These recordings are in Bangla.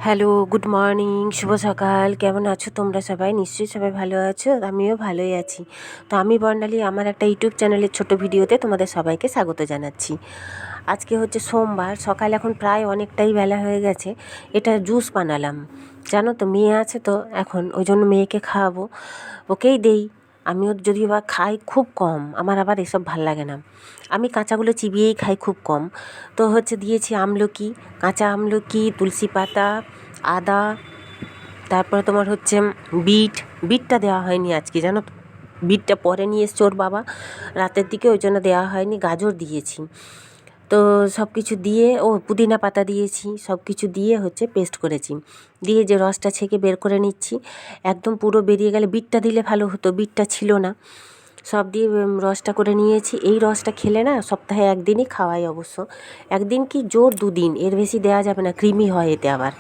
হ্যালো, গুড মর্নিং, শুভ সকাল। কেমন আছো তোমরা সবাই? নিশ্চয়ই সবাই ভালো আছো। আমিও ভালোই আছি। তো আমি বর্ণালী, আমার একটা ইউটিউব চ্যানেলের ছোট ভিডিওতে তোমাদের সবাইকে স্বাগত জানাচ্ছি। আজকে হচ্ছে সোমবার, সকাল এখন প্রায় অনেকটাই বেলা হয়ে গেছে। এটা জুস বানালাম, জানো তো, মেয়ে আছে তো এখন, ওই জন্য মেয়েকে খাওয়াবো, ওকেই দেই। আমিও যদিও বা খাই খুব কম, আমার আবার এসব ভাল লাগে না। আমি কাঁচাগুলো চিবিয়েই খাই খুব কম। তো হচ্ছে দিয়েছি আমলকি, কাঁচা আমলকি, তুলসী পাতা, আদা, তারপরে তোমার হচ্ছে বিটটা দেওয়া হয়নি আজকে, জানো তো, বিটটা পরে নিয়ে এসছে ওর বাবা রাতের দিকে, ওই জন্য দেওয়া হয়নি। গাজর দিয়েছি। তো সব কিছু দিয়ে, পুদিনা পাতা দিয়েছি, সব কিছু দিয়ে হচ্ছে পেস্ট করেছি। দিয়ে যে রসটা ছেঁকে বের করে নিচ্ছি, একদম পুরো বেরিয়ে গেলে বিটটা দিলে ভালো হতো, বিটটা ছিল না। সব দিয়ে রসটা করে নিয়েছি। এই রসটা খেলে না সপ্তাহে একদিনই খাওয়াই, অবশ্য একদিন কি জোর দুদিন, এর বেশি দেওয়া যাবে না, কৃমি হয় এতে আবার,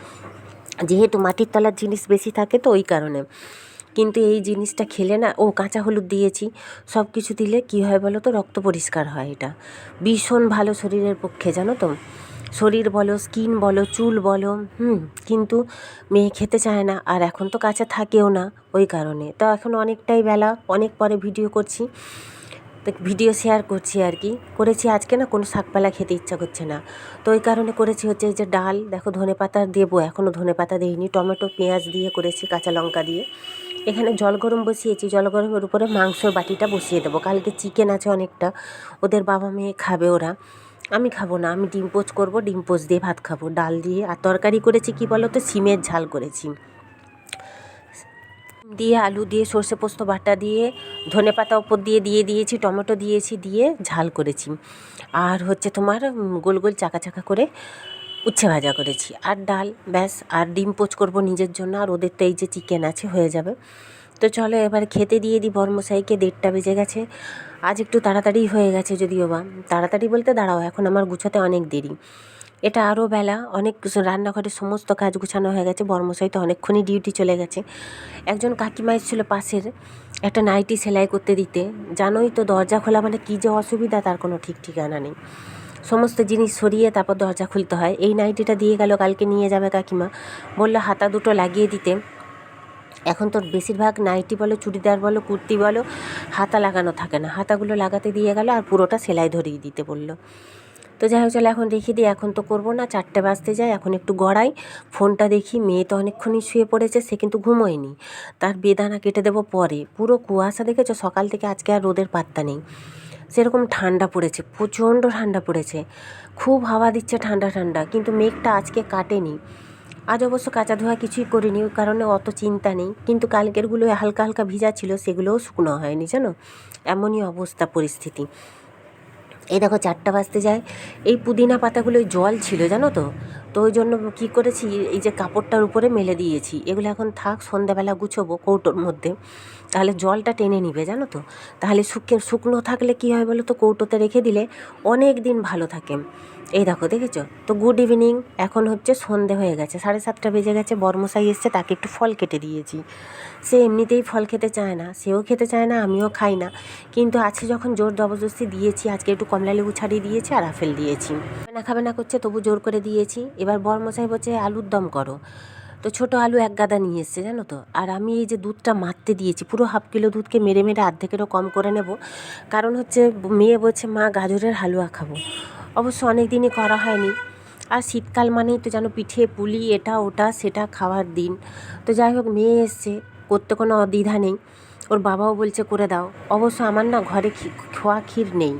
যেহেতু মাটির তলার জিনিস বেশি থাকে তো ওই কারণে। কিন্তু এই জিনিসটা খেলে না, কাঁচা হলুদ দিয়েছি। সব কিছু দিলে কী হয় বলো তো, রক্ত পরিষ্কার হয়। এটা ভীষণ ভালো শরীরের পক্ষে, জানো তো। শরীর বলো, স্কিন বলো, চুল বলো, কিন্তু মেয়ে খেতে চায় না, আর এখন তো কাঁচা থাকেও না, ওই কারণে। তো এখন অনেকটাই বেলা, অনেক পরে ভিডিও করছি, তো ভিডিও শেয়ার করছি আর কি। করেছি আজকে না, কোনো শাকপালা খেতে ইচ্ছা করছে না, তো ওই কারণে করেছি হচ্ছে এই যে ডাল, দেখো ধনেপাতা দেবো, এখনও ধনেপাতা দিইনি, টমেটো পেঁয়াজ দিয়ে করেছি, কাঁচা লঙ্কা দিয়ে। এখানে জল গরম বসিয়েছি, জল গরমের উপরে মাংসর বাটিটা বসিয়ে দেবো। কালকে চিকেন আছে অনেকটা, ওদের বাবা মেয়ে খাবে ওরা, আমি খাবো না। আমি ডিম পোচ করবো, ডিম পোচ দিয়ে ভাত খাবো, ডাল দিয়ে। আর তরকারি করেছি কি বলো তো, সিমের ঝাল করেছি, দিয়ে আলু দিয়ে সর্ষে পোস্ত বাটা দিয়ে ধনেপাতা ওপর দিয়ে দিয়েছি, টমেটো দিয়েছি, দিয়ে ঝাল করেছি। আর হচ্ছে তোমার গোল গোল চাকা চাকা করে উচ্ছে ভাজা করেছি, আর ডাল, ব্যাস। আর ডিম পোচ করবো নিজের জন্য, আর ওদের তো এই যে চিকেন আছে, হয়ে যাবে। তো চলো এবার খেতে দিয়ে দিই বর্মশাইকে, 1:30 বেজে গেছে। আজ একটু তাড়াতাড়ি হয়ে গেছে, যদিও বা তাড়াতাড়ি বলতে, দাঁড়াও, এখন আমার গুছোতে অনেক দেরি। এটা আরও বেলা, অনেক রান্নাঘরের সমস্ত কাজ গুছানো হয়ে গেছে। বর্মশাই তো অনেকক্ষণই ডিউটি চলে গেছে। একজন কাকিমা এসেছিলো পাশের একটা নাইটি সেলাই করতে দিতে, জানোই তো, দরজা খোলা মানে কী যে অসুবিধা, তার কোনো ঠিক ঠিকানা নেই। সমস্ত জিনিস সরিয়ে তারপর দরজা খুলতে হয়। এই নাইটিটা দিয়ে গেল, কালকে নিয়ে যাবে কাকিমা, বললো হাতা দুটো লাগিয়ে দিতে। এখন তো বেশিরভাগ নাইটি বলো, চুড়িদার বলো, কুর্তি বলো, হাতা লাগানো থাকে না, হাতাগুলো লাগাতে দিয়ে গেল, আর পুরোটা সেলাই ধরিয়ে দিতে বললো। তো যাই হোক, চলো এখন রেখে দিই, এখন তো করবো না, 4টে বাজতে যায়। এখন একটু গড়াই, ফোনটা দেখি। মেয়ে তো অনেকক্ষণই শুয়ে পড়েছে, সে কিন্তু ঘুমোয়নি, তার বেদানা কেটে দেবো পরে। পুরো কুয়াশা দেখেছো সকাল থেকে, আজকে আর রোদের পাত্তা নেই। সেরকম ঠান্ডা পড়েছে, প্রচণ্ড ঠান্ডা পড়েছে, খুব হাওয়া দিচ্ছে ঠান্ডা ঠান্ডা, কিন্তু মেঘটা আজকে কাটেনি। আজ অবশ্য কাঁচা ধোয়া কিছুই করিনি, ওই কারণে অত চিন্তা নেই। কিন্তু কালকেরগুলো হালকা হালকা ভিজা ছিল, সেগুলোও শুকনো হয়নি, জানো, এমনই অবস্থা পরিস্থিতি। এই দেখো 4টা বাজতে যায়, এই পুদিনা পাতাগুলোই জল ছিল, জানো তো। তো ওই জন্য কী করেছি, এই যে কাপড়টার উপরে মেলে দিয়েছি, এগুলো এখন থাক, সন্ধ্যাবেলা গুছোবো কৌটোর মধ্যে, তাহলে জলটা টেনে নিবে, জানো তো। তাহলে শুকনো থাকলে কী হয় বলো তো, কৌটোতে রেখে দিলে অনেক দিন ভালো থাকে। এই দেখো, দেখেছো তো। গুড ইভিনিং, এখন হচ্ছে সন্ধে হয়ে গেছে, 7:30 বেজে গেছে। বর্মশাই এসছে, তাকে একটু ফল কেটে দিয়েছি। সে এমনিতেই ফল খেতে চায় না, সেও খেতে চায় না, আমিও খাই না, কিন্তু আছে যখন জোর জবরদস্তি দিয়েছি। আজকে একটু কমলালেবু ছাড়িয়ে দিয়েছি আর আপেল দিয়েছি, খাবে না করছে, তবু জোর করে দিয়েছি। এবার বর্মশাই বলছে আলুর দম করো, তো ছোটো আলু 1 গাদা নিয়ে এসছে, জানো তো। আর আমি এই যে দুধটা মারতে দিয়েছি, পুরো হাফ কিলো দুধকে মেরে মেরে অর্ধেকেরও কম করে নেব, কারণ হচ্ছে মেয়ে বলছে মা গাজরের হালুয়া খাবো। অবশ্য অনেক দিনই করা হয়নি, আর শীতকাল মানেই তো জানো, পিঠে পুলি এটা ওটা সেটা খাওয়ার দিন। তো যাই হোক, মেয়ে এসছে, করতে কোনো অদ্বিধা নেই, ওর বাবাও বলছে করে দাও। অবশ্য আমার না ঘরে খোয়া ক্ষীর নেই,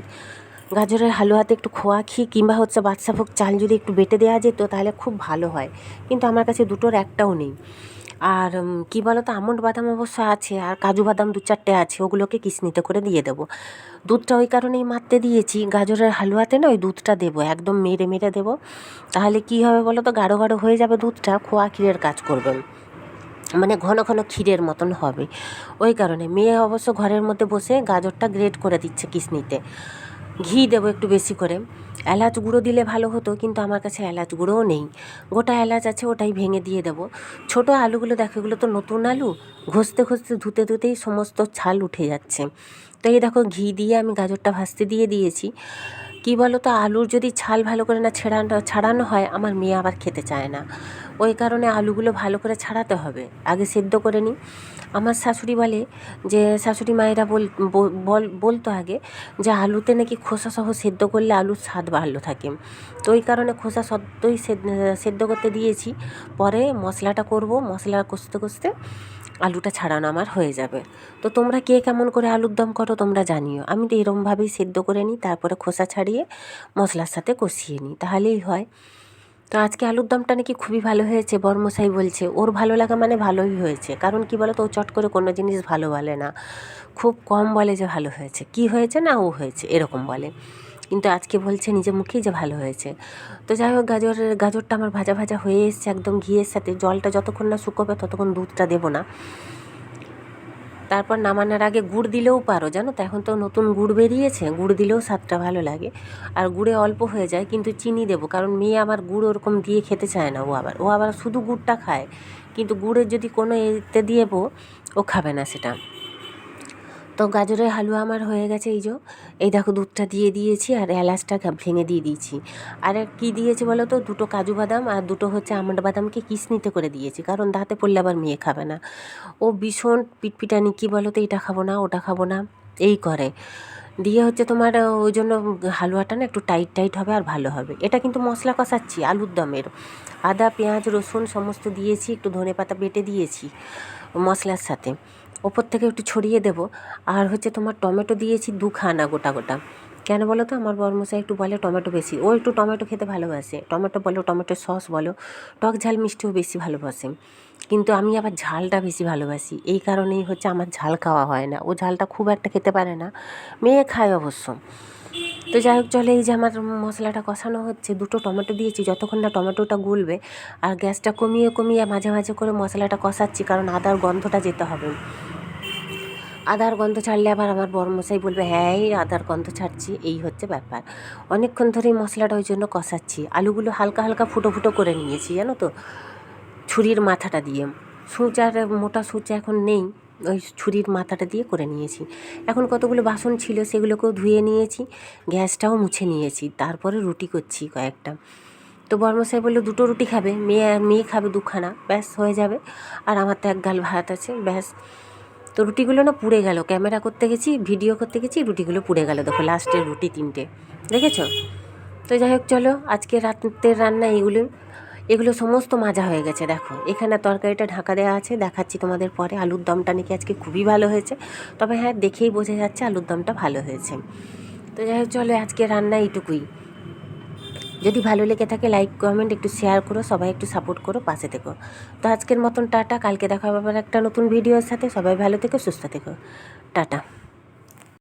গাজরের হালুয়াতে একটু খোয়া ক্ষীর কিংবা হচ্ছে বাদশাভোগ চাল যদি একটু বেটে দেওয়া যেত তাহলে খুব ভালো হয়, কিন্তু আমার কাছে দুটোর একটাও নেই। আর কী বলো তো, আমন্ড বাদাম অবশ্য আছে, আর কাজু বাদাম 2-4টে আছে, ওগুলোকে কিসনিতে করে দিয়ে দেবো। দুধটা ওই কারণেই মারতে দিয়েছি, গাজরের হালুয়াতে না ওই দুধটা দেবো, একদম মেরে মেরে দেবো, তাহলে কী হবে বলো তো, গাঢ় গাঢ় হয়ে যাবে দুধটা, খোয়া ক্ষীরের কাজ করবে, মানে ঘন ঘন ক্ষীরের মতন হবে। ওই কারণে মেয়ে অবশ্য ঘরের মধ্যে বসে গাজরটা গ্রেট করে দিচ্ছে কিসনিতে। ঘি দেবো একটু বেশি করে, এলাচ গুঁড়ো দিলে ভালো হতো, কিন্তু আমার কাছে এলাচ গুঁড়োও নেই, গোটা এলাচ আছে, ওটাই ভেঙে দিয়ে দেবো। ছোটো আলুগুলো দেখো, এগুলো তো নতুন আলু, ঘষতে ঘষতে ধুতে ধুতেই সমস্ত ছাল উঠে যাচ্ছে। তো এই দেখো, ঘি দিয়ে আমি গাজরটা ভাজতে দিয়ে দিয়েছি। কী বলো তো, আলুর যদি ছাল ভালো করে না ছাড়ানো হয়, আমার মেয়ে আবার খেতে চায় না। ওই কারণে আলুগুলো ভালো করে ছাড়াতে হবে, আগে সেদ্ধ করে নিই। আমার শাশুড়ি বলে যে, শাশুড়ি মায়েরা বলতো আগে যে আলুতে নাকি খোসাসহ সেদ্ধ করলে আলুর স্বাদ ভালো থাকে। তো ওই কারণে খোসা সদ্যই সেদ্ধ করতে দিয়েছি। পরে মশলাটা করব, মশলা কষতে কষতে আলুটা ছাড়ানো আমার হয়ে যাবে। তো তোমরা কে কেমন করে আলুর দম করো তোমরা জানিও। আমি তো এরমভাবেই সেদ্ধ করে নিই, তারপরে খোসা ছাড়িয়ে মশলার সাথে কষিয়ে নিই, তাহলেই হয়। তো আজকে আলুর দমটা নাকি খুবই ভালো হয়েছে, বরমশাই বলছে। ওর ভালো লাগা মানে ভালোই হয়েছে, কারণ কি বলো তো, ও চট করে কোনো জিনিস ভালো বলে না, খুব কম বলে যে ভালো হয়েছে, কি হয়েছে না ও হয়েছে এরকম বলে। কিন্তু আজকে বলছে নিজে মুখেই যে ভালো হয়েছে। তো যাই হোক, গাজরটা আমার ভাজা ভাজা হয়ে এসছে একদম ঘিয়ের সাথে। জলটা যতক্ষণ না শুকোবে ততক্ষণ দুধটা দেবো না। তারপর নামানোর আগে গুড় দিলেও পারো, জানো তো, এখন তো নতুন গুড় বেরিয়েছে, গুড় দিলেও স্বাদটা ভালো লাগে। আর গুড়ে অল্প হয়ে যায়, কিন্তু চিনি দেবো, কারণ মেয়ে আমার গুড় ওরকম দিয়ে খেতে চায় না। ও আবার শুধু গুড়টা খায়, কিন্তু গুড়ের যদি কোনো এতে দিয়েবো ও খাবে না সেটা। তো গাজরের হালুয়া আমার হয়ে গেছে। এই দেখো দুধটা দিয়ে দিয়েছি, আর এলাচটা ভেঙে দিয়ে দিয়েছি। আর কী দিয়েছি বলো তো, 2টো কাজু বাদাম আর 2টো হচ্ছে আমন্ড বাদামকে কিসনিতে করে দিয়েছি, কারণ দাঁতে পড়লে আবার মেয়ে খাবে না। ও ভীষণ পিটপিটানি, কী বলো তো, এটা খাবো না ওটা খাবো না এই করে। দিয়ে হচ্ছে তোমার ওই জন্য হালুয়াটা না একটু টাইট টাইট হবে আর ভালো হবে। এটা কিন্তু মশলা কষাচ্ছি আলুর দমের, আদা পেঁয়াজ রসুন সমস্ত দিয়েছি, একটু ধনেপাতা বেটে দিয়েছি মশলার সাথে, ওপর থেকে একটু ছড়িয়ে দেবো। আর হচ্ছে তোমার টমেটো দিয়েছি 2খানা গোটা গোটা। কেন বলো তো, আমার বরমশাই একটু বলে টমেটো বেশি, ও একটু টমেটো খেতে ভালোবাসে, টমেটো বলো টমেটো সস বলো, টক ঝাল মিষ্টিও বেশি ভালোবাসে। কিন্তু আমি আবার ঝালটা বেশি ভালোবাসি, এই কারণেই হচ্ছে আমার ঝাল খাওয়া হয় না। ও ঝালটা খুব একটা খেতে পারে না, মেয়ে খায় অবশ্য। তো যাই হোক, চলে এই যে আমার মশলাটা কষানো হচ্ছে, 2টো টমেটো দিয়েছি, যতক্ষণ না টমেটোটা গলবে। আর গ্যাসটা কমিয়ে কমিয়ে মাঝে মাঝে করে মশলাটা কষাচ্ছি, কারণ আদার গন্ধটা যেতে হবে। আদার গন্ধ ছাড়লে আবার আমার বরমশাই বলবে, হ্যাঁ এই আদার গন্ধ ছাড়ছি, এই হচ্ছে ব্যাপার। অনেকক্ষণ ধরেই মশলাটা ওই জন্য কষাচ্ছি। আলুগুলো হালকা হালকা ফুটো ফুটো করে নিয়েছি, জানো তো, ছুরির মাথাটা দিয়ে। সূচার মোটা সূচা এখন নেই, ওই ছুরির মাথাটা দিয়ে করে নিয়েছি। এখন কতগুলো বাসন ছিল সেগুলোকেও ধুয়ে নিয়েছি, গ্যাসটাও মুছে নিয়েছি, তারপরে রুটি করছি কয়েকটা। তো বরমশাই বললো 2টো রুটি খাবে, মেয়ে খাবে 2খানা, ব্যাস হয়ে যাবে। আর আমার তো 1 গাল ভাত আছে, ব্যাস। তো রুটিগুলো না পুড়ে গেল, ক্যামেরা করতে গেছি, ভিডিও করতে গেছি, রুটিগুলো পুড়ে গেল, দেখো লাস্টের রুটি 3টে, দেখেছো? তো যাই হোক, চলো আজকে রাতের রান্না এগুলো সমস্ত মাজা হয়ে গেছে। দেখো এখানে তরকারিটা ঢাকা দেওয়া আছে, দেখাচ্ছি তোমাদের পরে। আলুর দমটা নাকি আজকে খুবই ভালো হয়েছে, তবে হ্যাঁ দেখেই বোঝা যাচ্ছে আলুর দমটা ভালো হয়েছে। তো যাই হোক, চলো আজকে রান্না এইটুকুই। যদি ভালো লেগে থাকে লাইক কমেন্ট একটু শেয়ার করো, সবাই একটু সাপোর্ট করো, পাশে থেকো। তো আজকের মতন টাটা, কালকে দেখা হবে আবার একটা নতুন ভিডিওর সাথে। সবাই ভালো থেকো, সুস্থ থেকো, টাটা।